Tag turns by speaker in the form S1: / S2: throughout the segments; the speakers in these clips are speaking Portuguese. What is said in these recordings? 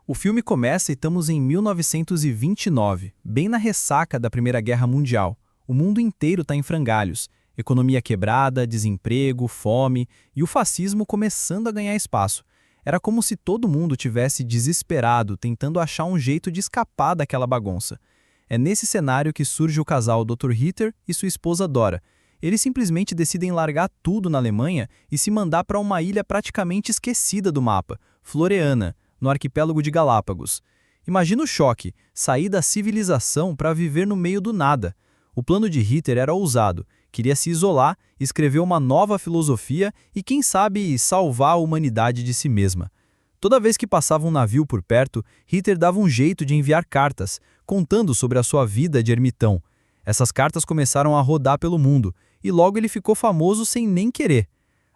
S1: O filme começa e estamos em 1929, bem na ressaca da Primeira Guerra Mundial. O mundo inteiro está em frangalhos. Economia quebrada, desemprego, fome e o fascismo começando a ganhar espaço. Era como se todo mundo tivesse desesperado, tentando achar um jeito de escapar daquela bagunça. É nesse cenário que surge o casal Dr. Ritter e sua esposa Dora. Eles simplesmente decidem largar tudo na Alemanha e se mandar para uma ilha praticamente esquecida do mapa, Floreana, no arquipélago de Galápagos. Imagina o choque, sair da civilização para viver no meio do nada. O plano de Ritter era ousado, queria se isolar, escrever uma nova filosofia e, quem sabe, salvar a humanidade de si mesma. Toda vez que passava um navio por perto, Ritter dava um jeito de enviar cartas, contando sobre a sua vida de ermitão. Essas cartas começaram a rodar pelo mundo, e logo ele ficou famoso sem nem querer.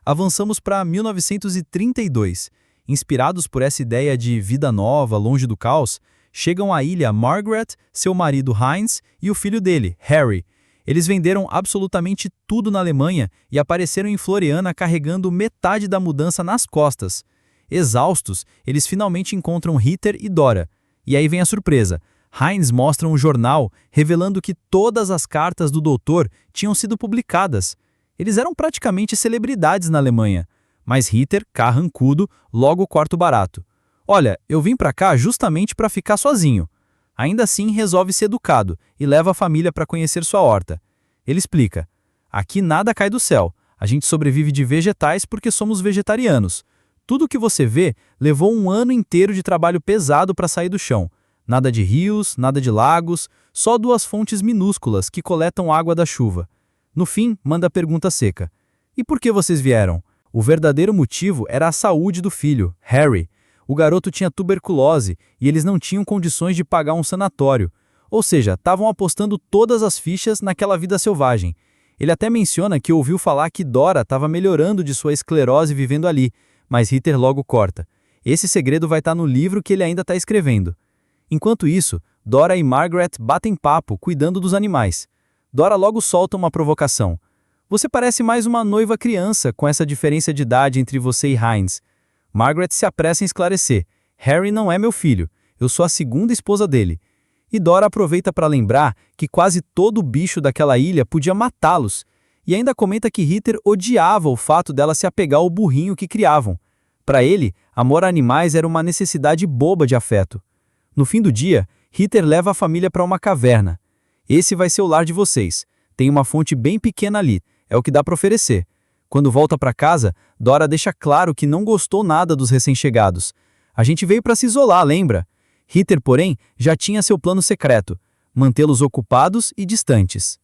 S1: Avançamos para 1932. Inspirados por essa ideia de vida nova, longe do caos, chegam à ilha Margaret, seu marido Heinz e o filho dele, Harry. Eles venderam absolutamente tudo na Alemanha e apareceram em Floreana carregando metade da mudança nas costas. Exaustos, eles finalmente encontram Ritter e Dora. E aí vem a surpresa. Heinz mostra um jornal revelando que todas as cartas do doutor tinham sido publicadas. Eles eram praticamente celebridades na Alemanha. Mas Ritter, carrancudo, logo corta o barato. Olha, eu vim pra cá justamente para ficar sozinho. Ainda assim, resolve ser educado e leva a família para conhecer sua horta. Ele explica: aqui nada cai do céu, a gente sobrevive de vegetais porque somos vegetarianos. Tudo que você vê levou um ano inteiro de trabalho pesado para sair do chão. Nada de rios, nada de lagos, só duas fontes minúsculas que coletam água da chuva. No fim, manda a pergunta seca: e por que vocês vieram? O verdadeiro motivo era a saúde do filho, Harry. O garoto tinha tuberculose e eles não tinham condições de pagar um sanatório. Ou seja, estavam apostando todas as fichas naquela vida selvagem. Ele até menciona que ouviu falar que Dora estava melhorando de sua esclerose vivendo ali, mas Ritter logo corta. Esse segredo vai estar no livro que ele ainda está escrevendo. Enquanto isso, Dora e Margaret batem papo, cuidando dos animais. Dora logo solta uma provocação. Você parece mais uma noiva criança com essa diferença de idade entre você e Heinz. Margaret se apressa em esclarecer. Harry não é meu filho, eu sou a segunda esposa dele. E Dora aproveita para lembrar que quase todo bicho daquela ilha podia matá-los. E ainda comenta que Ritter odiava o fato dela se apegar ao burrinho que criavam. Para ele, amor a animais era uma necessidade boba de afeto. No fim do dia, Ritter leva a família para uma caverna. Esse vai ser o lar de vocês. Tem uma fonte bem pequena ali, é o que dá para oferecer. Quando volta para casa, Dora deixa claro que não gostou nada dos recém-chegados. A gente veio para se isolar, lembra? Ritter, porém, já tinha seu plano secreto: mantê-los ocupados e distantes.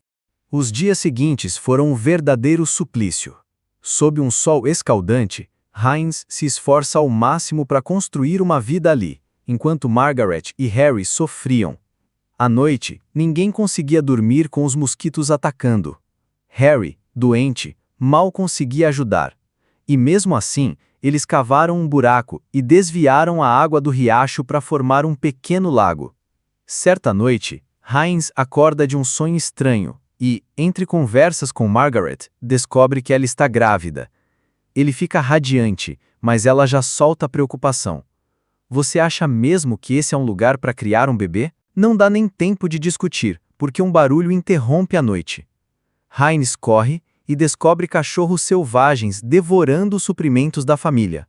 S2: Os dias seguintes foram um verdadeiro suplício. Sob um sol escaldante, Heinz se esforça ao máximo para construir uma vida ali, enquanto Margaret e Harry sofriam. À noite, ninguém conseguia dormir com os mosquitos atacando. Harry, doente, mal conseguia ajudar. E mesmo assim, eles cavaram um buraco e desviaram a água do riacho para formar um pequeno lago. Certa noite, Heinz acorda de um sonho estranho e, entre conversas com Margaret, descobre que ela está grávida. Ele fica radiante, mas ela já solta a preocupação. Você acha mesmo que esse é um lugar para criar um bebê? Não dá nem tempo de discutir, porque um barulho interrompe a noite. Heinz corre e descobre cachorros selvagens devorando os suprimentos da família.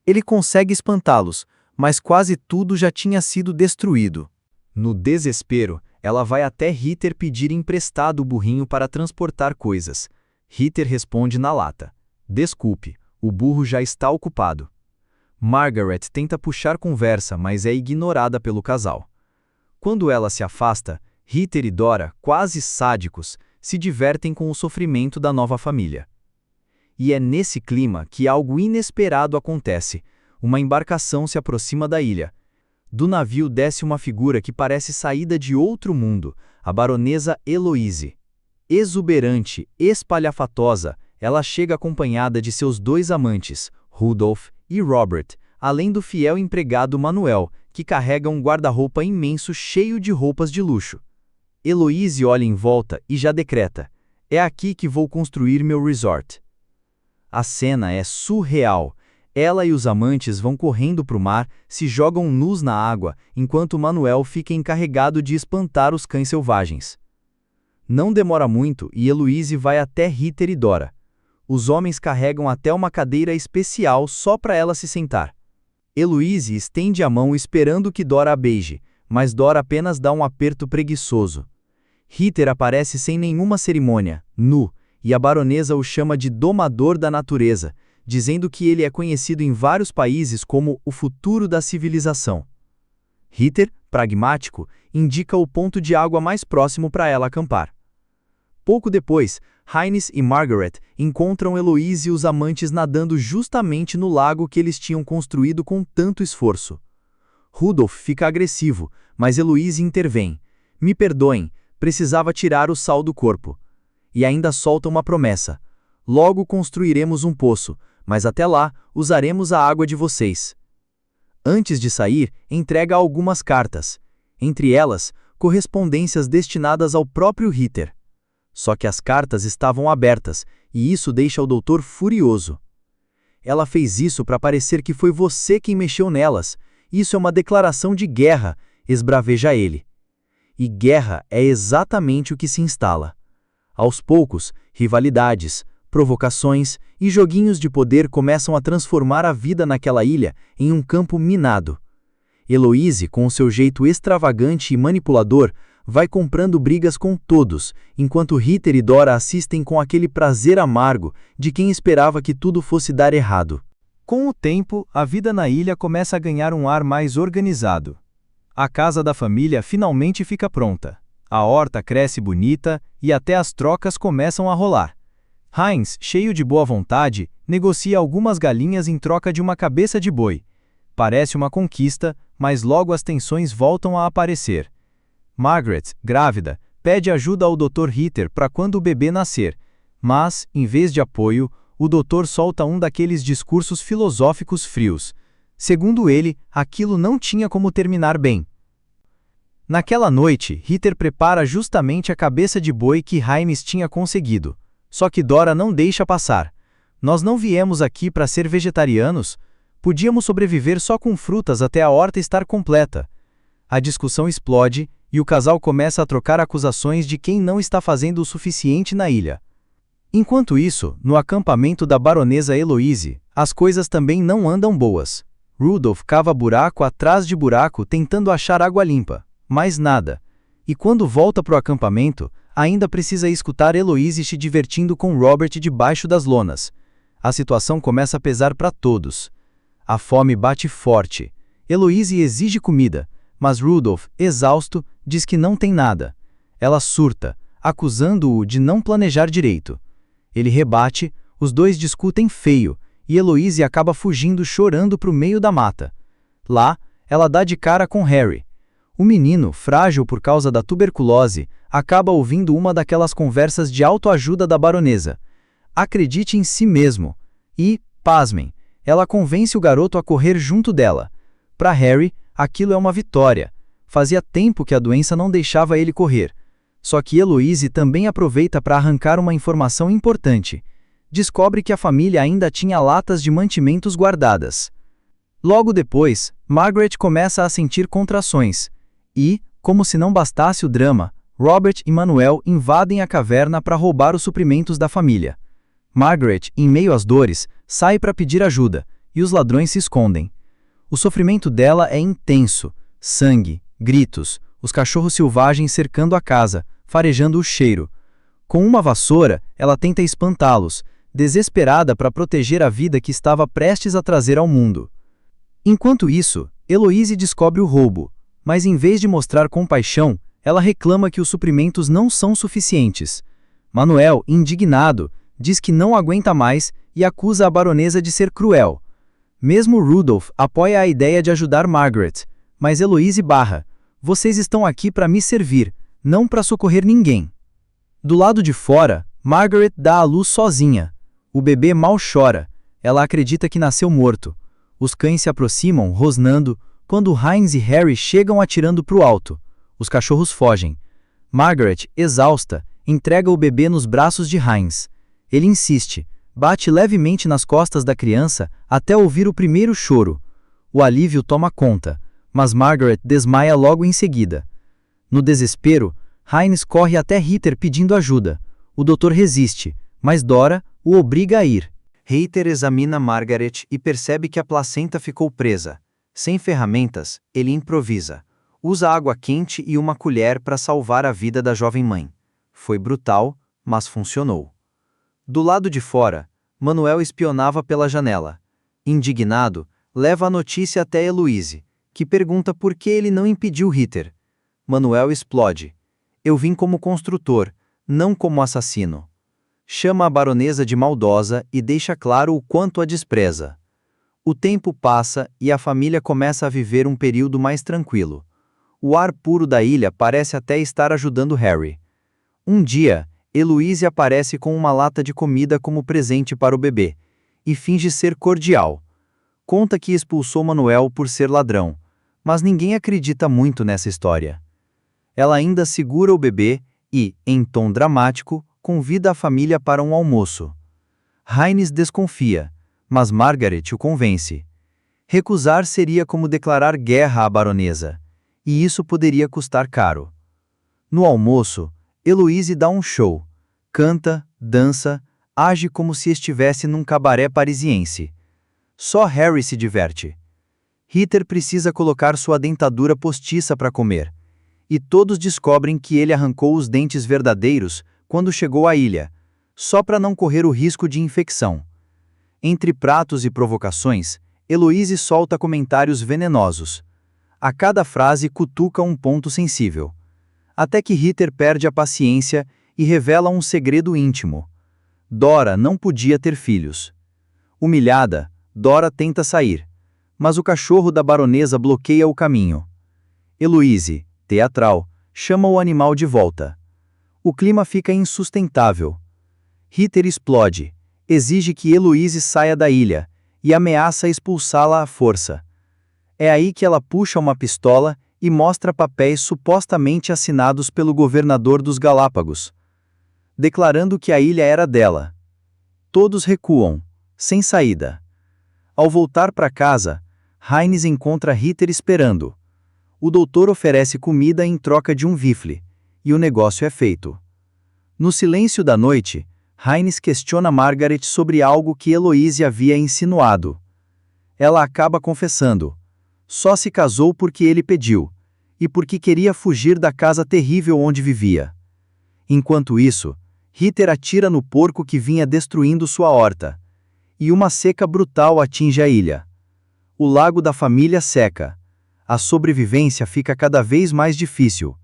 S2: Ele consegue espantá-los, mas quase tudo já tinha sido destruído. No desespero, ela vai até Ritter pedir emprestado o burrinho para transportar coisas. Ritter responde na lata: desculpe, o burro já está ocupado. Margaret tenta puxar conversa, mas é ignorada pelo casal. Quando ela se afasta, Ritter e Dora, quase sádicos, se divertem com o sofrimento da nova família. E é nesse clima que algo inesperado acontece. Uma embarcação se aproxima da ilha. Do navio desce uma figura que parece saída de outro mundo, a baronesa Eloise. Exuberante, espalhafatosa, ela chega acompanhada de seus dois amantes, Rudolf e Robert, além do fiel empregado Manuel, que carrega um guarda-roupa imenso cheio de roupas de luxo. Eloise olha em volta e já decreta: é aqui que vou construir meu resort. A cena é surreal. Ela e os amantes vão correndo para o mar, se jogam nus na água, enquanto Manuel fica encarregado de espantar os cães selvagens. Não demora muito e Heloise vai até Heather e Dora. Os homens carregam até uma cadeira especial só para ela se sentar. Heloise estende a mão esperando que Dora a beije, mas Dora apenas dá um aperto preguiçoso. Heather aparece sem nenhuma cerimônia, nu, e a baronesa o chama de domador da natureza, dizendo que ele é conhecido em vários países como o futuro da civilização. Heather, pragmático, indica o ponto de água mais próximo para ela acampar. Pouco depois, Heinz e Margaret encontram Heloise e os amantes nadando justamente no lago que eles tinham construído com tanto esforço. Rudolf fica agressivo, mas Heloise intervém. Me perdoem, precisava tirar o sal do corpo. E ainda solta uma promessa. Logo construiremos um poço, mas até lá usaremos a água de vocês. Antes de sair, entrega algumas cartas. Entre elas, correspondências destinadas ao próprio Heather. Só que as cartas estavam abertas, e isso deixa o doutor furioso. Ela fez isso para parecer que foi você quem mexeu nelas. Isso é uma declaração de guerra, esbraveja ele. E guerra é exatamente o que se instala. Aos poucos, rivalidades, provocações e joguinhos de poder começam a transformar a vida naquela ilha em um campo minado. Heloise, com o seu jeito extravagante e manipulador, vai comprando brigas com todos, enquanto Heather e Dora assistem com aquele prazer amargo de quem esperava que tudo fosse dar errado. Com o tempo, a vida na ilha começa a ganhar um ar mais organizado. A casa da família finalmente fica pronta. A horta cresce bonita e até as trocas começam a rolar. Heinz, cheio de boa vontade, negocia algumas galinhas em troca de uma cabeça de boi. Parece uma conquista, mas logo as tensões voltam a aparecer. Margaret, grávida, pede ajuda ao Dr. Heather para quando o bebê nascer, mas, em vez de apoio, o doutor solta um daqueles discursos filosóficos frios. Segundo ele, aquilo não tinha como terminar bem. Naquela noite, Heather prepara justamente a cabeça de boi que Heinz tinha conseguido. Só que Dora não deixa passar. Nós não viemos aqui para ser vegetarianos. Podíamos sobreviver só com frutas até a horta estar completa. A discussão explode e o casal começa a trocar acusações de quem não está fazendo o suficiente na ilha. Enquanto isso, no acampamento da baronesa Heloise, as coisas também não andam boas. Rudolf cava buraco atrás de buraco tentando achar água limpa, mas nada. E quando volta para o acampamento, ainda precisa escutar Heloise se divertindo com Robert debaixo das lonas. A situação começa a pesar para todos. A fome bate forte. Heloise exige comida, mas Rudolf, exausto, diz que não tem nada. Ela surta, acusando-o de não planejar direito. Ele rebate, os dois discutem feio, e Heloise acaba fugindo chorando para o meio da mata. Lá, ela dá de cara com Harry. O menino, frágil por causa da tuberculose, acaba ouvindo uma daquelas conversas de autoajuda da baronesa. Acredite em si mesmo. E, pasmem, ela convence o garoto a correr junto dela. Para Harry, aquilo é uma vitória. Fazia tempo que a doença não deixava ele correr. Só que Heloise também aproveita para arrancar uma informação importante. Descobre que a família ainda tinha latas de mantimentos guardadas. Logo depois, Margaret começa a sentir contrações. E, como se não bastasse o drama, Robert e Manuel invadem a caverna para roubar os suprimentos da família. Margaret, em meio às dores, sai para pedir ajuda, e os ladrões se escondem. O sofrimento dela é intenso. Sangue, gritos, os cachorros selvagens cercando a casa, farejando o cheiro. Com uma vassoura, ela tenta espantá-los, desesperada para proteger a vida que estava prestes a trazer ao mundo. Enquanto isso, Heloise descobre o roubo, mas em vez de mostrar compaixão, ela reclama que os suprimentos não são suficientes. Manuel, indignado, diz que não aguenta mais e acusa a baronesa de ser cruel. Mesmo Rudolf apoia a ideia de ajudar Margaret, mas Heloise barra: "Vocês estão aqui para me servir, não para socorrer ninguém." Do lado de fora, Margaret dá à luz sozinha. O bebê mal chora. Ela acredita que nasceu morto. Os cães se aproximam, rosnando, quando Heinz e Harry chegam atirando para o alto. Os cachorros fogem. Margaret, exausta, entrega o bebê nos braços de Heinz. Ele insiste:
S3: Bate levemente nas costas da criança até ouvir o primeiro choro. O alívio toma conta, mas Margaret desmaia logo em seguida. No desespero, Hines corre até Heather pedindo ajuda. O doutor resiste, mas Dora o obriga a ir.
S2: Heather examina Margaret e percebe que a placenta ficou presa. Sem ferramentas, ele improvisa. Usa água quente e uma colher para salvar a vida da jovem mãe. Foi brutal, mas funcionou. Do lado de fora, Manuel espionava pela janela. Indignado, leva a notícia até Heloise, que pergunta por que ele não impediu Heather. Manuel explode. Eu vim como construtor, não como assassino. Chama a baronesa de maldosa e deixa claro o quanto a despreza. O tempo passa e a família começa a viver um período mais tranquilo. O ar puro da ilha parece até estar ajudando Harry. Um dia, Heloise aparece com uma lata de comida como presente para o bebê, e finge ser cordial. Conta que expulsou Manuel por ser ladrão, mas ninguém acredita muito nessa história. Ela ainda segura o bebê e, em tom dramático, convida a família para um almoço. Hines desconfia, mas Margaret o convence. Recusar seria como declarar guerra à baronesa, e isso poderia custar caro. No almoço, Heloise dá um show. Canta, dança, age como se estivesse num cabaré parisiense. Só Harry se diverte. Heather precisa colocar sua dentadura postiça para comer. E todos descobrem que ele arrancou os dentes verdadeiros quando chegou à ilha, só para não correr o risco de infecção. Entre pratos e provocações, Heloise solta comentários venenosos. A cada frase cutuca um ponto sensível. Até que Heather perde a paciência e revela um segredo íntimo. Dora não podia ter filhos. Humilhada, Dora tenta sair, mas o cachorro da baronesa bloqueia o caminho. Heloise, teatral, chama o animal de volta. O clima fica insustentável. Heather explode, exige que Heloise saia da ilha e ameaça expulsá-la à força. É aí que ela puxa uma pistola e mostra papéis supostamente assinados pelo governador dos Galápagos, declarando que a ilha era dela. Todos recuam, sem saída. Ao voltar para casa, Hines encontra Heather esperando. O doutor oferece comida em troca de um rifle, e o negócio é feito. No silêncio da noite, Hines questiona Margaret sobre algo que Heloise havia insinuado. Ela acaba confessando. Só se casou porque ele pediu, e porque queria fugir da casa terrível onde vivia. Enquanto isso, Heather atira no porco que vinha destruindo sua horta, e uma seca brutal atinge a ilha. O lago da família seca. A sobrevivência fica cada vez mais difícil.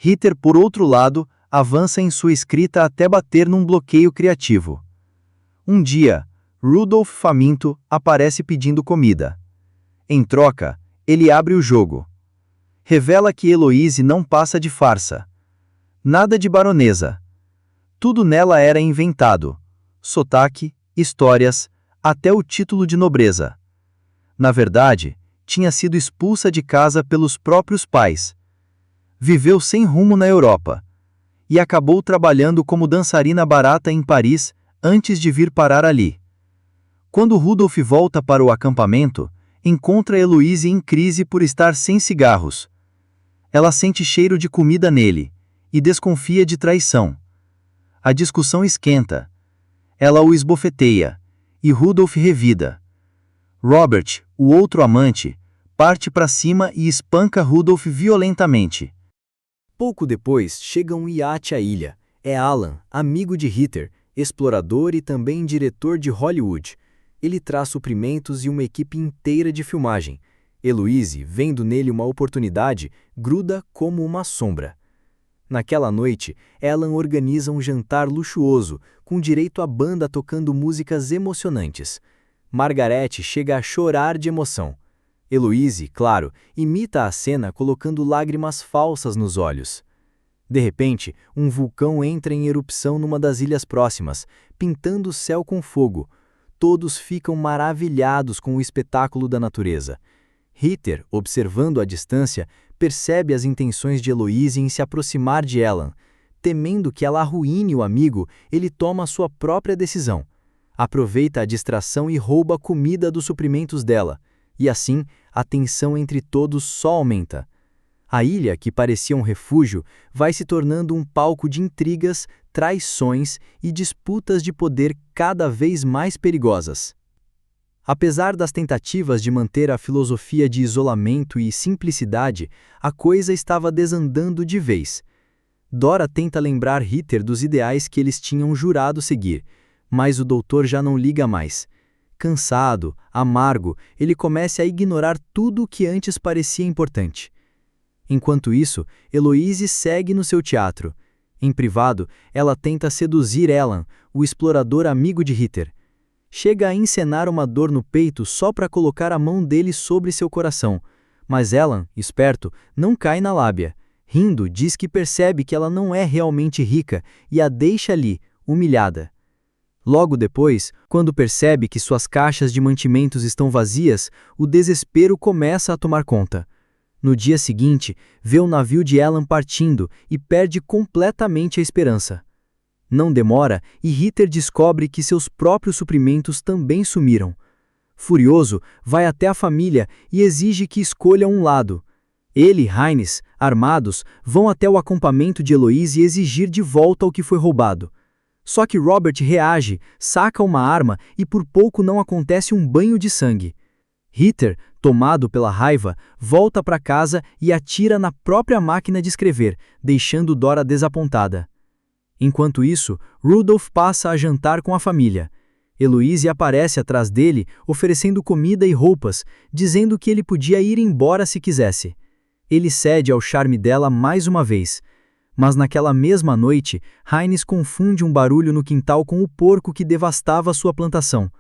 S2: Heather, por outro lado, avança em sua escrita até bater num bloqueio criativo. Um dia, Rudolph, faminto, aparece pedindo comida. Em troca, ele abre o jogo. Revela que Heloise não passa de farsa. Nada de baronesa. Tudo nela era inventado. Sotaque, histórias, até o título de nobreza. Na verdade, tinha sido expulsa de casa pelos próprios pais. Viveu sem rumo na Europa. E acabou trabalhando como dançarina barata em Paris antes de vir parar ali. Quando Rudolph volta para o acampamento, encontra Heloise em crise por estar sem cigarros. Ela sente cheiro de comida nele, e desconfia de traição. A discussão esquenta. Ela o esbofeteia, e Rudolph revida. Robert, o outro amante, parte para cima e espanca Rudolph violentamente.
S3: Pouco depois, chega um iate à ilha. É Alan, amigo de Heather, explorador e também diretor de Hollywood. Ele traz suprimentos e uma equipe inteira de filmagem. Heloise, vendo nele uma oportunidade, gruda como uma sombra. Naquela noite, Alan organiza um jantar luxuoso, com direito à banda tocando músicas emocionantes. Margaret chega a chorar de emoção. Heloise, claro, imita a cena colocando lágrimas falsas nos olhos. De repente, um vulcão entra em erupção numa das ilhas próximas, pintando o céu com fogo. Todos ficam maravilhados com o espetáculo da natureza. Heather, observando à distância, percebe as intenções de Heloise em se aproximar de Alan. Temendo que ela arruine o amigo, ele toma sua própria decisão. aproveita a distração e rouba a comida dos suprimentos dela, e assim a tensão entre todos só aumenta. A ilha, que parecia um refúgio, vai se tornando um palco de intrigas, traições e disputas de poder cada vez mais perigosas. Apesar das tentativas de manter a filosofia de isolamento e simplicidade, a coisa estava desandando de vez. Dora tenta lembrar Ritter dos ideais que eles tinham jurado seguir, mas o doutor já não liga mais. Cansado, amargo, ele começa a ignorar tudo o que antes parecia importante. Enquanto isso, Heloise segue no seu teatro. Em privado, ela tenta seduzir Alan, o explorador amigo de Ritter. Chega a encenar uma dor no peito só para colocar a mão dele sobre seu coração, mas Alan, esperto, não cai na lábia. Rindo, diz que percebe que ela não é realmente rica e a deixa ali, humilhada. Logo depois, quando percebe que suas caixas de mantimentos estão vazias, o desespero começa a tomar conta. No dia seguinte, vê o navio de Alan partindo e perde completamente a esperança. Não demora e Ritter descobre que seus próprios suprimentos também sumiram. Furioso, vai até a família e exige que escolha um lado. Ele e Heinz, armados, vão até o acampamento de Heloise e exigir de volta o que foi roubado. Só que Robert reage, saca uma arma e por pouco não acontece um banho de sangue. Ritter, tomado pela raiva, volta para casa e atira na própria máquina de escrever, deixando Dora desapontada. Enquanto isso, Rudolph passa a jantar com a família. Heloise aparece atrás dele, oferecendo comida e roupas, dizendo que ele podia ir embora se quisesse. Ele cede ao charme dela mais uma vez. Mas naquela mesma noite, Heinz confunde um barulho no quintal com o porco que devastava sua plantação.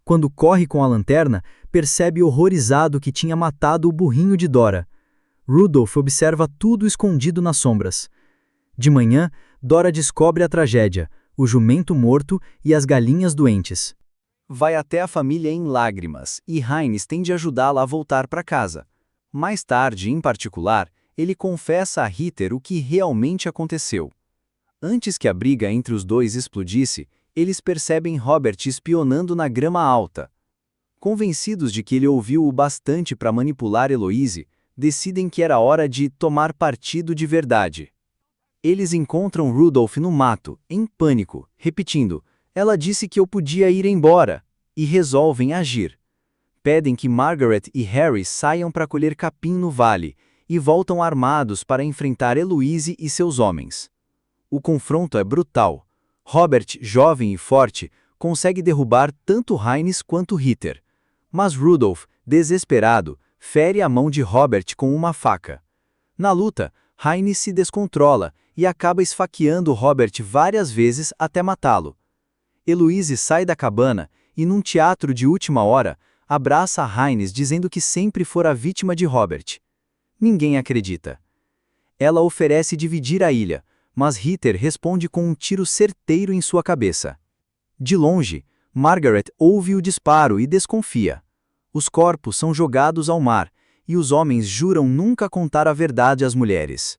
S3: Quando corre com a lanterna, percebe horrorizado que tinha matado o burrinho de Dora. Rudolph observa tudo escondido nas sombras. De manhã, Dora descobre a tragédia, o jumento morto e as galinhas doentes.
S2: Vai até a família em lágrimas e Heinz tem de ajudá-la a voltar para casa. Mais tarde, em particular, ele confessa a Ritter o que realmente aconteceu. Antes que a briga entre os dois explodisse, eles percebem Robert espionando na grama alta. Convencidos de que ele ouviu o bastante para manipular Heloise, decidem que era hora de tomar partido de verdade. Eles encontram Rudolph no mato, em pânico, repetindo: "Ela disse que eu podia ir embora", e resolvem agir. Pedem que Margaret e Harry saiam para colher capim no vale, e voltam armados para enfrentar Heloise e seus homens. O confronto é brutal. Robert, jovem e forte, consegue derrubar tanto Heinz quanto Ritter. Mas Rudolph, desesperado, fere a mão de Robert com uma faca. Na luta, Heinz se descontrola e acaba esfaqueando Robert várias vezes até matá-lo. Heloise sai da cabana e, num teatro de última hora, abraça Heinz dizendo que sempre fora vítima de Robert. Ninguém acredita. Ela oferece dividir a ilha, mas Ritter responde com um tiro certeiro em sua cabeça. De longe, Margaret ouve o disparo e desconfia. Os corpos são jogados ao mar, e os homens juram nunca contar a verdade às mulheres.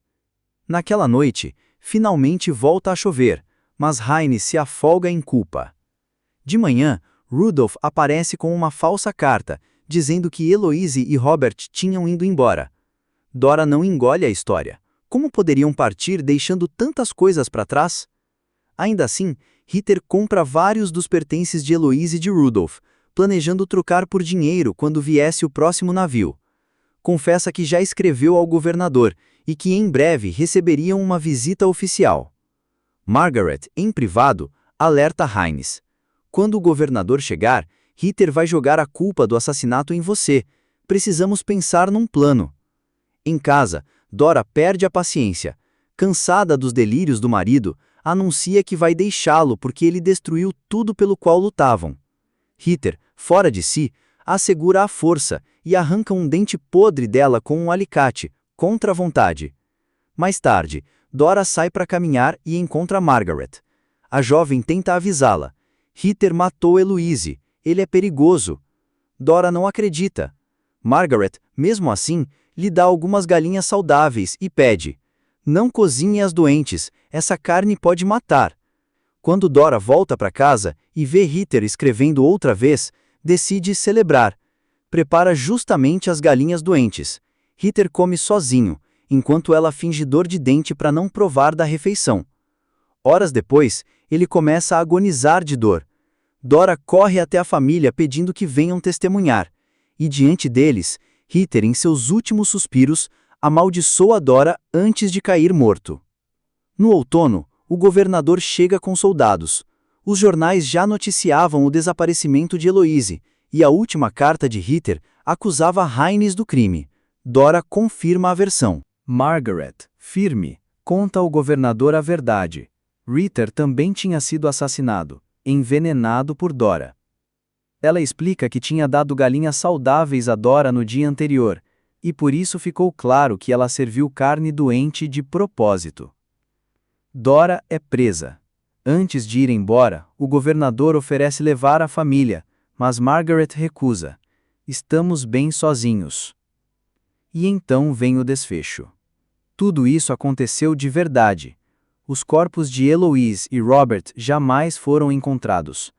S2: Naquela noite, finalmente volta a chover, mas Heinz se afoga em culpa. De manhã, Rudolph aparece com uma falsa carta, dizendo que Heloise e Robert tinham ido embora. Dora não engole a história. Como poderiam partir deixando tantas coisas para trás? Ainda assim, Ritter compra vários dos pertences de Heloise e de Rudolph, planejando trocar por dinheiro quando viesse o próximo navio. Confessa que já escreveu ao governador e que em breve receberiam uma visita oficial. Margaret, em privado, alerta Heinz. Quando o governador chegar, Ritter vai jogar a culpa do assassinato em você. Precisamos pensar num plano. Em casa, Dora perde a paciência. Cansada dos delírios do marido, anuncia que vai deixá-lo porque ele destruiu tudo pelo qual lutavam. Ritter, fora de si, assegura a força e arranca um dente podre dela com um alicate, contra a vontade. Mais tarde, Dora sai para caminhar e encontra Margaret. A jovem tenta avisá-la. Ritter matou Heloise, ele é perigoso. Dora não acredita. Margaret, mesmo assim, lhe dá algumas galinhas saudáveis e pede: "Não cozinhe as doentes, essa carne pode matar." Quando Dora volta para casa e vê Hitler escrevendo outra vez, decide celebrar. Prepara justamente as galinhas doentes. Hitler come sozinho, enquanto ela finge dor de dente para não provar da refeição. Horas depois, ele começa a agonizar de dor. Dora corre até a família pedindo que venham testemunhar. E diante deles, Hitler, em seus últimos suspiros, amaldiçoa Dora antes de cair morto. No outono, o governador chega com soldados. Os jornais já noticiavam o desaparecimento de Heloise, e a última carta de Hitler acusava Heinz do crime. Dora confirma a versão. Margaret, firme, conta ao governador a verdade. Ritter também tinha sido assassinado, envenenado por Dora. Ela explica que tinha dado galinhas saudáveis a Dora no dia anterior, e por isso ficou claro que ela serviu carne doente de propósito. Dora é presa. Antes de ir embora, o governador oferece levar a família, mas Margaret recusa. Estamos bem sozinhos. E então vem o desfecho. Tudo isso aconteceu de verdade. Os corpos de Heloise e Robert jamais foram encontrados.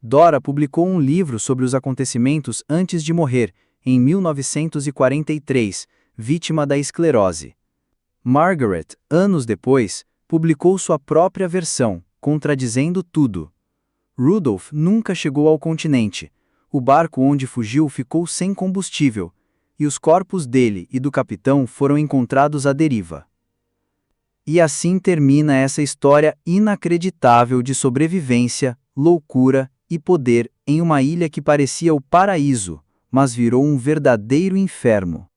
S2: Dora publicou um livro sobre os acontecimentos antes de morrer, em 1943, vítima da esclerose. Margaret, anos depois, publicou sua própria versão, contradizendo tudo. Rudolph nunca chegou ao continente. O barco onde fugiu ficou sem combustível, e os corpos dele e do capitão foram encontrados à deriva. E assim termina essa história inacreditável de sobrevivência, loucura e poder em uma ilha que parecia o paraíso, mas virou um verdadeiro inferno.